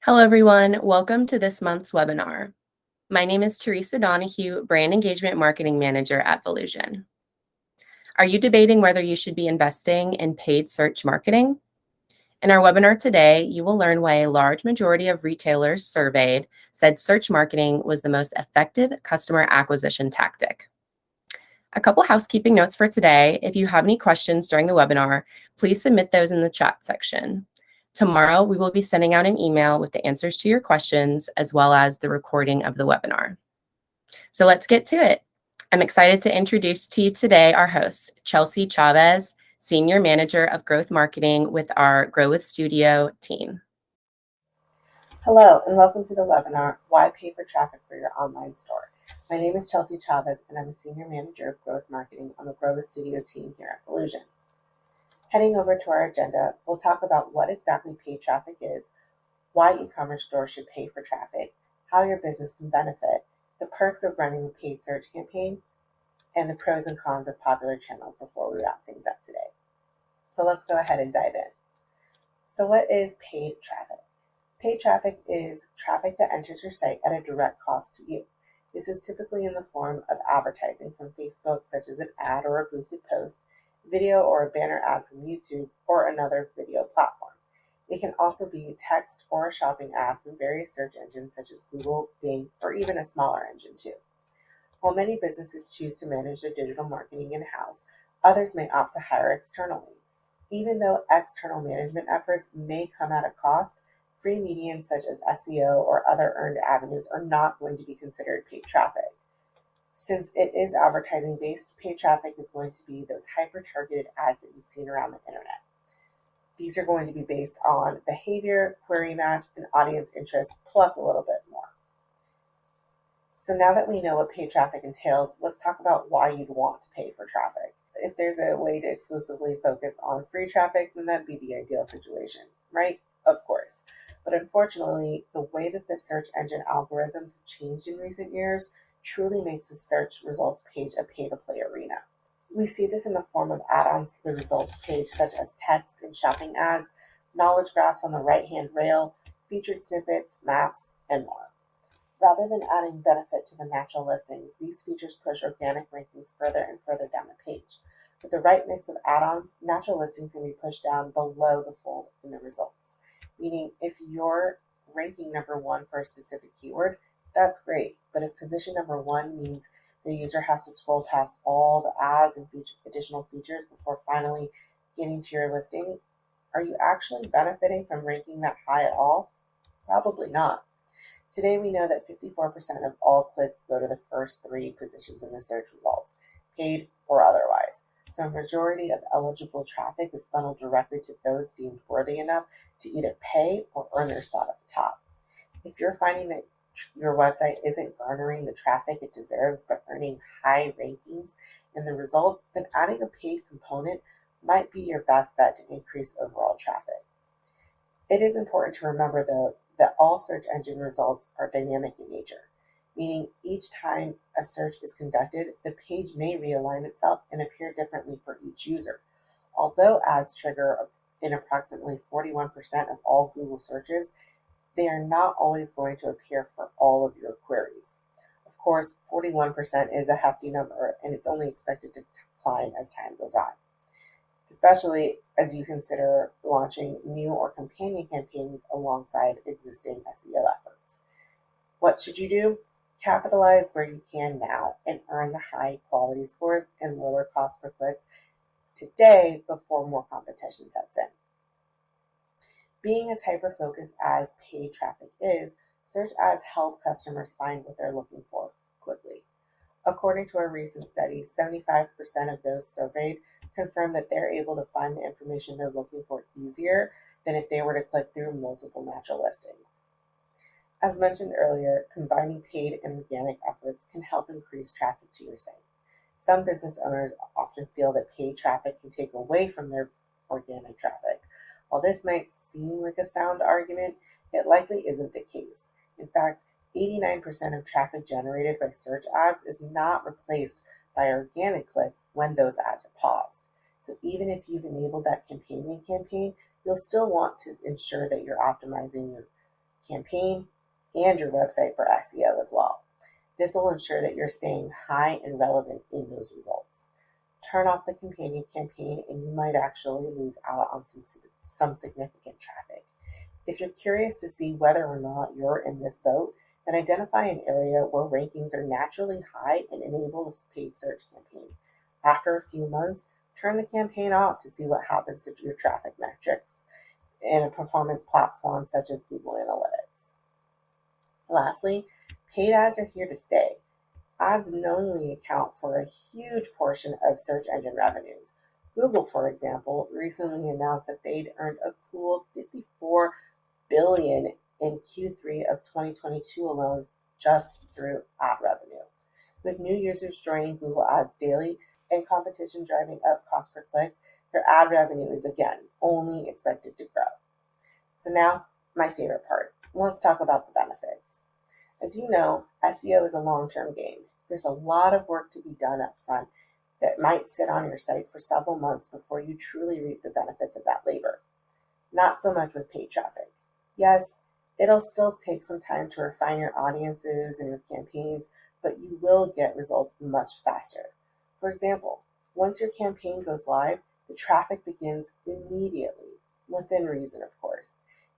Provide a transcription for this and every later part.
Hello, everyone. Welcome to this month's webinar. My name is Teresa Donahue, Brand Engagement Marketing Manager at Volusion. Are you debating whether you should be investing in paid search marketing? In our webinar today, you will learn why a large majority of retailers surveyed said search marketing was the most effective customer acquisition tactic. A couple housekeeping notes for today. If you have any questions during the webinar, please submit those in the chat section. Tomorrow, we will be sending out an email with the answers to your questions, as well as the recording of the webinar. So let's get to it. I'm excited to introduce to you today our host, Chelsea Chavez, Senior Manager of Growth Marketing with our Grow with Studio team. Hello, and welcome to the webinar, Why Pay for Traffic for Your Online Store. My name is Chelsea Chavez, and I'm a Senior Manager of Growth Marketing on the Grow with Studio team here at Volusion. Heading over to our agenda, we'll talk about what exactly paid traffic is, why e-commerce stores should pay for traffic, how your business can benefit, the perks of running a paid search campaign, and the pros and cons of popular channels before we wrap things up today. So let's go ahead and dive in. So what is paid traffic? Paid traffic is traffic that enters your site at a direct cost to you. This is typically in the form of advertising from Facebook, such as an ad or a boosted post, video or a banner ad from YouTube, or another video platform. It can also be text or a shopping ad from various search engines such as Google, Bing, or even a smaller engine too. While many businesses choose to manage their digital marketing in-house, others may opt to hire externally. Even though external management efforts may come at a cost, free media such as SEO or other earned avenues are not going to be considered paid traffic. Since it is advertising-based, paid traffic is going to be those hyper-targeted ads that you've seen around the internet. These are going to be based on behavior, query match, and audience interest, plus a little bit more. So now that we know what paid traffic entails, let's talk about why you'd want to pay for traffic. If there's a way to exclusively focus on free traffic, then that'd be the ideal situation, right? Of course. But unfortunately, the way that the search engine algorithms have changed in recent years truly makes the search results page a pay-to-play arena. We see this in the form of add-ons to the results page, such as text and shopping ads, knowledge graphs on the right-hand rail, featured snippets, maps, and more. Rather than adding benefit to the natural listings, these features push organic rankings further and further down the page. With the right mix of add-ons, natural listings can be pushed down below the fold in the results. Meaning, if you're ranking number one for a specific keyword, that's great. But if position number one means the user has to scroll past all the ads and additional features before finally getting to your listing, are you actually benefiting from ranking that high at all? Probably not. Today, we know that 54% of all clicks go to the first three positions in the search results, paid or otherwise. So a majority of eligible traffic is funneled directly to those deemed worthy enough to either pay or earn their spot at the top. If you're finding that your website isn't garnering the traffic it deserves but earning high rankings in the results, then adding a paid component might be your best bet to increase overall traffic. It is important to remember, though, that all search engine results are dynamic in nature, meaning each time a search is conducted, the page may realign itself and appear differently for each user. Although ads trigger in approximately 41% of all Google searches, they are not always going to appear for all of your queries. Of course, 41% is a hefty number, and it's only expected to decline as time goes on, especially as you consider launching new or companion campaigns alongside existing SEO efforts. What should you do? Capitalize where you can now and earn the high quality scores and lower cost per clicks today before more competition sets in. Being as hyper-focused as paid traffic is, search ads help customers find what they're looking for quickly. According to a recent study, 75% of those surveyed confirm that they're able to find the information they're looking for easier than if they were to click through multiple natural listings. As mentioned earlier, combining paid and organic efforts can help increase traffic to your site. Some business owners often feel that paid traffic can take away from their organic traffic. While this might seem like a sound argument, it likely isn't the case. In fact, 89% of traffic generated by search ads is not replaced by organic clicks when those ads are paused. So even if you've enabled that companion campaign, you'll still want to ensure that you're optimizing your campaign, and your website for SEO as well. This will ensure that you're staying high and relevant in those results. Turn off the companion campaign and you might actually lose out on some significant traffic. If you're curious to see whether or not you're in this boat, then identify an area where rankings are naturally high and enable a paid search campaign. After a few months, turn the campaign off to see what happens to your traffic metrics in a performance platform such as Google Analytics. Lastly, paid ads are here to stay. Ads knowingly account for a huge portion of search engine revenues. Google, for example, recently announced that they'd earned a cool $54 billion in Q3 of 2022 alone just through ad revenue. With new users joining Google Ads daily and competition driving up cost per clicks, their ad revenue is again only expected to grow. So now, my favorite part. Let's talk about the benefits. As you know, SEO is a long-term game. There's a lot of work to be done up front that might sit on your site for several months before you truly reap the benefits of that labor. Not so much with paid traffic. Yes, it'll still take some time to refine your audiences and your campaigns, but you will get results much faster. For example, once your campaign goes live, the traffic begins immediately, within reason, of course.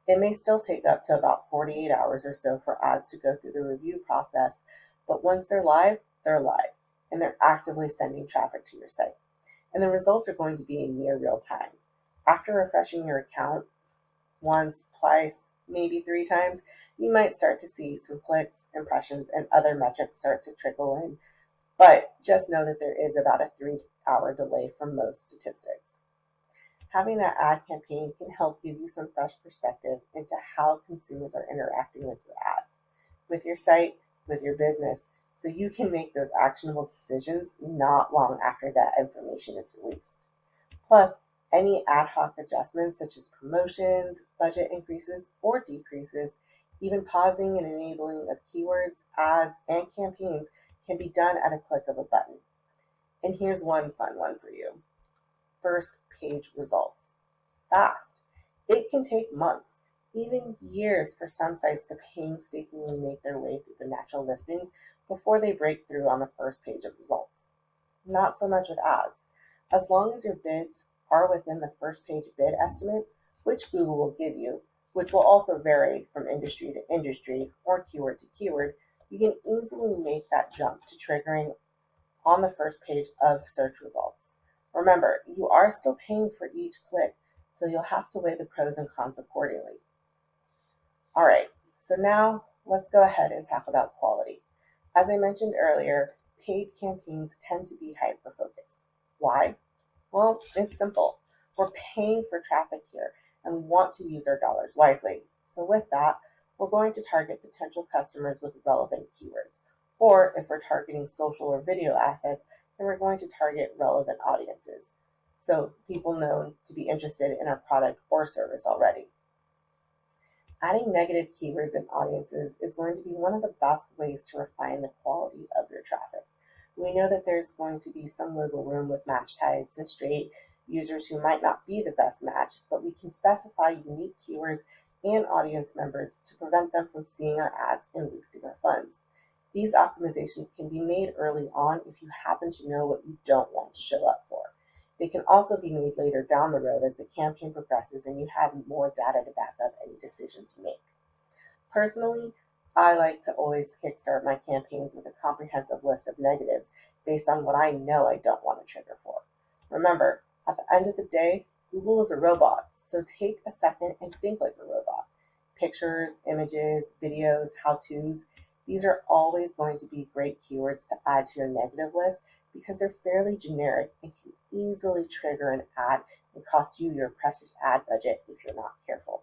It may still take up to about 48 hours or so for ads to go through the review process, but once they're live, and they're actively sending traffic to your site. And the results are going to be in near real time. After refreshing your account once, twice, maybe 3 times, you might start to see some clicks, impressions, and other metrics start to trickle in. But just know that there is about a 3-hour delay for most statistics. Having that ad campaign can help give you some fresh perspective into how consumers are interacting with your ads, with your site, with your business, so you can make those actionable decisions not long after that information is released. Plus, any ad hoc adjustments such as promotions, budget increases or decreases, even pausing and enabling of keywords, ads, and campaigns can be done at a click of a button. And here's one fun one for you. First page results. Fast. It can take months, even years for some sites to painstakingly make their way through the natural listings before they break through on the first page of results. Not so much with ads. As long as your bids are within the first page bid estimate, which Google will give you, which will also vary from industry to industry or keyword to keyword, you can easily make that jump to triggering on the first page of search results. Remember, you are still paying for each click, so you'll have to weigh the pros and cons accordingly. All right, so now let's go ahead and talk about quality. As I mentioned earlier, paid campaigns tend to be hyper-focused. Why? Well, it's simple. We're paying for traffic here and we want to use our dollars wisely. So with that, we're going to target potential customers with relevant keywords. Or if we're targeting social or video assets, then we're going to target relevant audiences. So people known to be interested in our product or service already. Adding negative keywords and audiences is going to be one of the best ways to refine the quality of your traffic. We know that there's going to be some wiggle room with match types and straight users who might not be the best match, but we can specify unique keywords and audience members to prevent them from seeing our ads and wasting our funds. These optimizations can be made early on if you happen to know what you don't want to show up for. They can also be made later down the road as the campaign progresses and you have more data to back up any decisions you make. Personally, I like to always kickstart my campaigns with a comprehensive list of negatives based on what I know I don't want to trigger for. Remember, at the end of the day, Google is a robot, so take a second and think like a robot. Pictures, images, videos, how-tos, these are always going to be great keywords to add to your negative list because they're fairly generic and can easily trigger an ad and cost you your precious ad budget if you're not careful.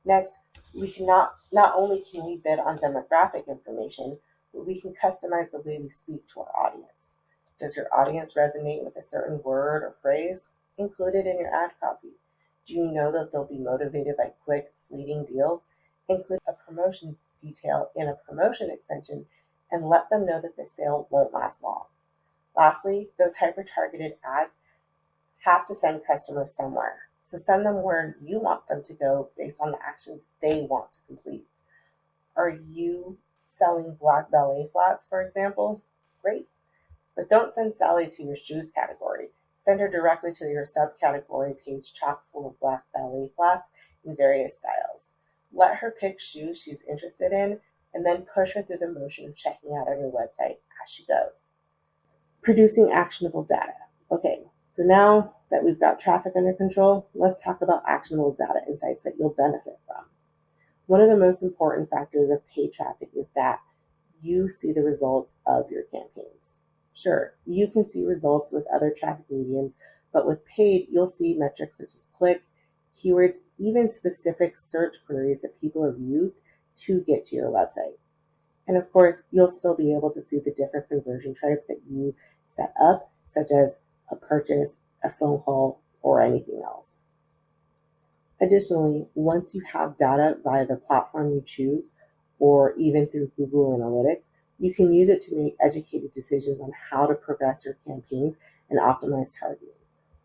Next, we can not only can we bid on demographic information, but we can customize the way we speak to our audience. Does your audience resonate with a certain word or phrase? Include it in your ad copy. Do you know that they'll be motivated by quick, fleeting deals? Include a promotion detail in a promotion extension and let them know that the sale won't last long. Lastly, those hyper-targeted ads have to send customers somewhere. So send them where you want them to go based on the actions they want to complete. Are you selling black ballet flats, for example? Great. But don't send Sally to your shoes category. Send her directly to your subcategory page chock full of black ballet flats in various styles. Let her pick shoes she's interested in and then push her through the motion of checking out on your website as she goes. Producing actionable data. Okay, so now that we've got traffic under control, let's talk about actionable data insights that you'll benefit from. One of the most important factors of paid traffic is that you see the results of your campaigns. Sure, you can see results with other traffic mediums, but with paid, you'll see metrics such as clicks, keywords, even specific search queries that people have used to get to your website. And of course, you'll still be able to see the different conversion types that you set up, such as a purchase, a phone call, or anything else. Additionally, once you have data via the platform you choose, or even through Google Analytics, you can use it to make educated decisions on how to progress your campaigns and optimize targeting.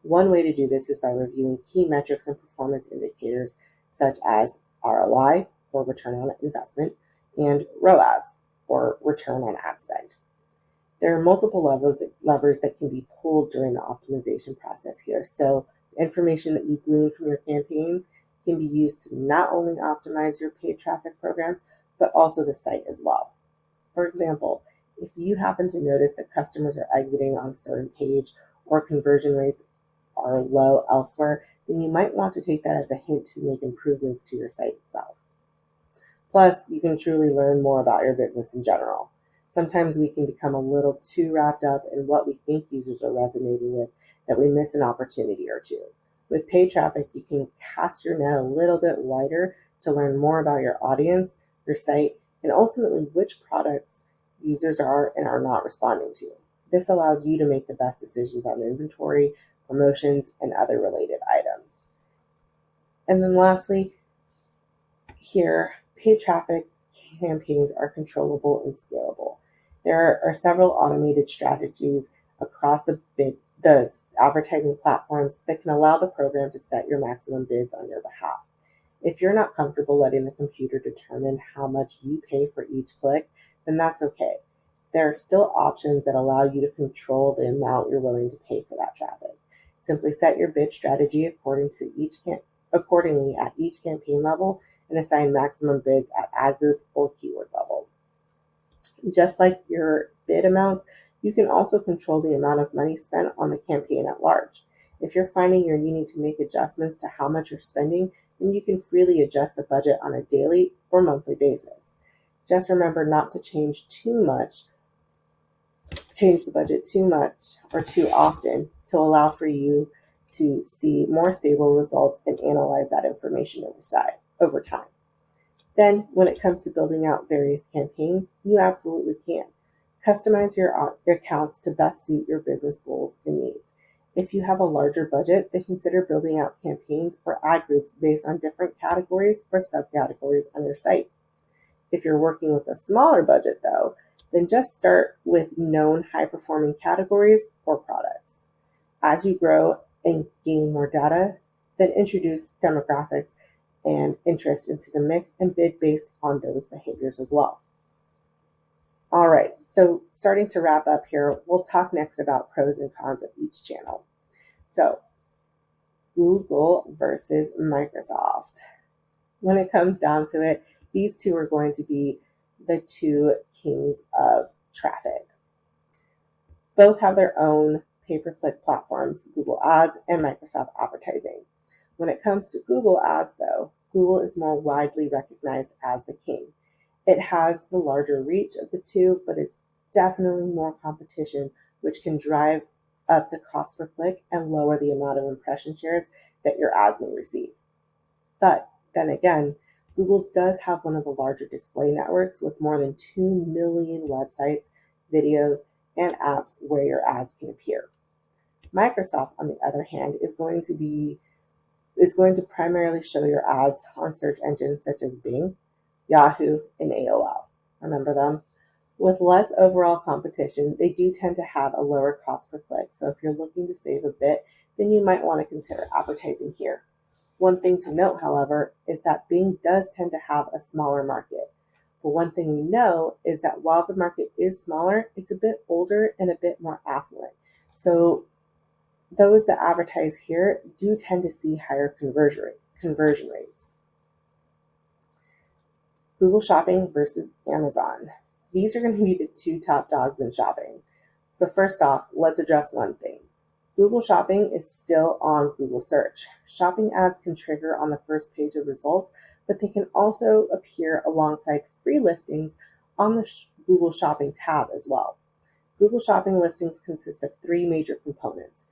One way to do this is by reviewing key metrics and performance indicators such as ROI, or return on investment, and ROAS, or return on ad spend. There are multiple levers that can be pulled during the optimization process here. So the information that you glean from your campaigns can be used to not only optimize your paid traffic programs, but also the site as well. For example, if you happen to notice that customers are exiting on a certain page or conversion rates are low elsewhere, then you might want to take that as a hint to make improvements to your site itself. Plus, you can truly learn more about your business in general. Sometimes we can become a little too wrapped up in what we think users are resonating with that we miss an opportunity or two. With paid traffic, you can cast your net a little bit wider to learn more about your audience, your site, and ultimately which products users are and are not responding to. This allows you to make the best decisions on inventory, promotions, and other related items. And then lastly, here, paid traffic campaigns are controllable and scalable. There are several automated strategies across the advertising platforms that can allow the program to set your maximum bids on your behalf. If you're not comfortable letting the computer determine how much you pay for each click, then that's okay. There are still options that allow you to control the amount you're willing to pay for that traffic. Simply set your bid strategy accordingly at each campaign level and assign maximum bids at ad group or keyword level. Just like your bid amounts, you can also control the amount of money spent on the campaign at large. If you're finding you're needing to make adjustments to how much you're spending, then you can freely adjust the budget on a daily or monthly basis. Just remember not to change the budget too much or too often to allow for you to see more stable results and analyze that information over time. Then, when it comes to building out various campaigns, you absolutely can. Customize your accounts to best suit your business goals and needs. If you have a larger budget, then consider building out campaigns or ad groups based on different categories or subcategories on your site. If you're working with a smaller budget, though, then just start with known high-performing categories or products. As you grow and gain more data, then introduce demographics and interest into the mix and bid based on those behaviors as well. All right, so starting to wrap up here, we'll talk next about pros and cons of each channel. So, Google versus Microsoft. When it comes down to it, these two are going to be the two kings of traffic. Both have their own pay-per-click platforms, Google Ads and Microsoft Advertising. When it comes to Google Ads, though, Google is more widely recognized as the king. It has the larger reach of the two, but it's definitely more competition, which can drive up the cost per click and lower the amount of impression shares that your ads may receive. But then again, Google does have one of the larger display networks with more than 2 million websites, videos, and apps where your ads can appear. Microsoft, on the other hand, is going to primarily show your ads on search engines such as Bing, Yahoo, and AOL. Remember them? With less overall competition, they do tend to have a lower cost per click. So if you're looking to save a bit, then you might want to consider advertising here. One thing to note, however, is that Bing does tend to have a smaller market. But one thing we know is that while the market is smaller, it's a bit older and a bit more affluent. So those that advertise here do tend to see higher conversion rates. Google Shopping versus Amazon. These are going to be the two top dogs in shopping. So first off, let's address one thing. Google Shopping is still on Google Search. Shopping ads can trigger on the first page of results, but they can also appear alongside free listings on the Google Shopping tab as well. Google Shopping listings consist of three major components: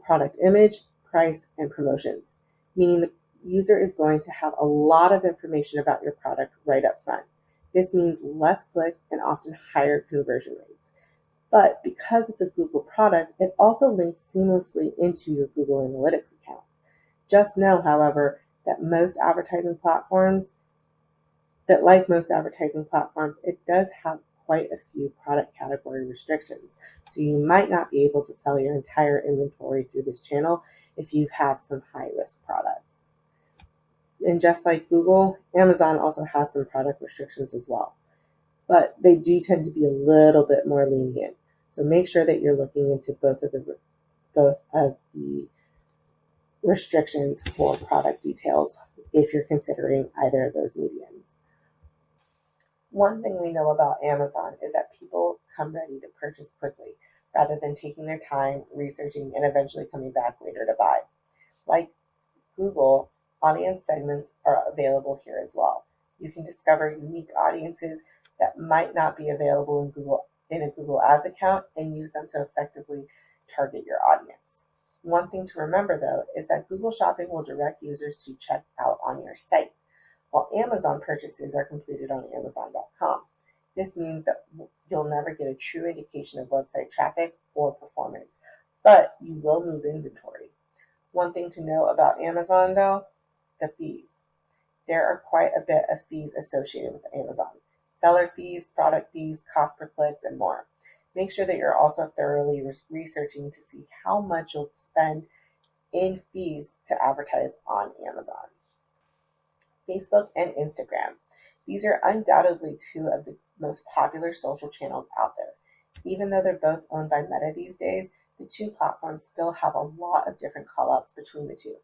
product image, price, and promotions, meaning the user is going to have a lot of information about your product right up front. This means less clicks and often higher conversion rates. But because it's a Google product, it also links seamlessly into your Google Analytics account. Just know, however, that like most advertising platforms, it does have quite a few product category restrictions. So you might not be able to sell your entire inventory through this channel if you have some high-risk products. And just like Google, Amazon also has some product restrictions as well. But they do tend to be a little bit more lenient. So make sure that you're looking into both of the restrictions for product details if you're considering either of those mediums. One thing we know about Amazon is that people come ready to purchase quickly rather than taking their time researching and eventually coming back later to buy. Like Google, audience segments are available here as well. You can discover unique audiences that might not be available in a Google Ads account and use them to effectively target your audience. One thing to remember, though, is that Google Shopping will direct users to check out on your site, while Amazon purchases are completed on Amazon.com. This means that you'll never get a true indication of website traffic or performance, but you will move inventory. One thing to know about Amazon, though, the fees. There are quite a bit of fees associated with Amazon: seller fees, product fees, cost per clicks, and more. Make sure that you're also thoroughly researching to see how much you'll spend in fees to advertise on Amazon. Facebook and Instagram. These are undoubtedly two of the most popular social channels out there. Even though they're both owned by Meta these days, the two platforms still have a lot of different callouts between the two.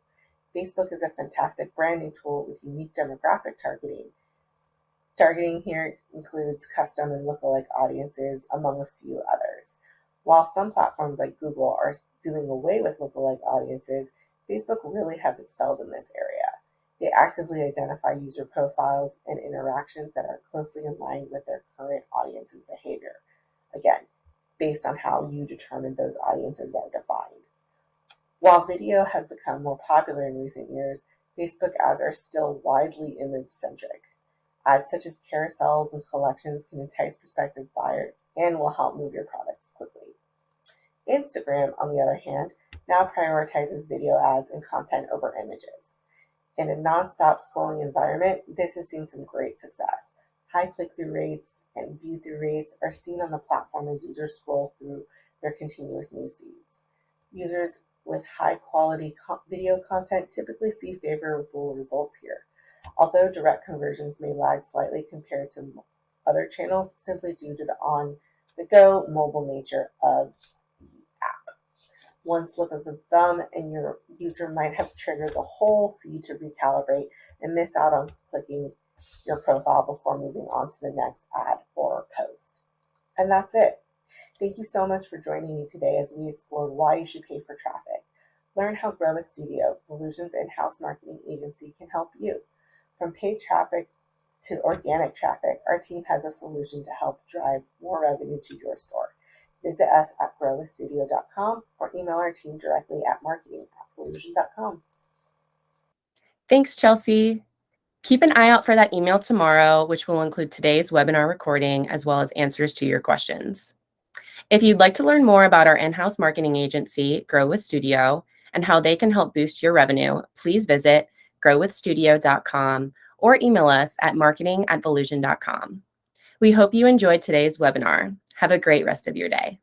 Facebook is a fantastic branding tool with unique demographic targeting. Targeting here includes custom and lookalike audiences, among a few others. While some platforms like Google are doing away with lookalike audiences, Facebook really has excelled in this area. They actively identify user profiles and interactions that are closely in line with their current audience's behavior. Again, based on how you determine those audiences are defined. While video has become more popular in recent years, Facebook ads are still widely image-centric. Ads such as carousels and collections can entice prospective buyers and will help move your products quickly. Instagram, on the other hand, now prioritizes video ads and content over images. In a non-stop scrolling environment, this has seen some great success. High click-through rates and view-through rates are seen on the platform as users scroll through their continuous news feeds. Users with high-quality video content typically see favorable results here, although direct conversions may lag slightly compared to other channels simply due to the on-the-go mobile nature of the app. One slip of the thumb and your user might have triggered the whole feed to recalibrate and miss out on clicking your profile before moving on to the next ad or post. And that's it. Thank you so much for joining me today as we explored why you should pay for traffic. Learn how Grow a Studio, Volusion's in-house marketing agency, can help you. From paid traffic to organic traffic, our team has a solution to help drive more revenue to your store. Visit us at growastudio.com or email our team directly at marketing@volusion.com. Thanks, Chelsea. Keep an eye out for that email tomorrow, which will include today's webinar recording as well as answers to your questions. If you'd like to learn more about our in-house marketing agency, Grow a Studio, and how they can help boost your revenue, please visit growwithstudio.com or email us at marketing@volusion.com. We hope you enjoyed today's webinar. Have a great rest of your day.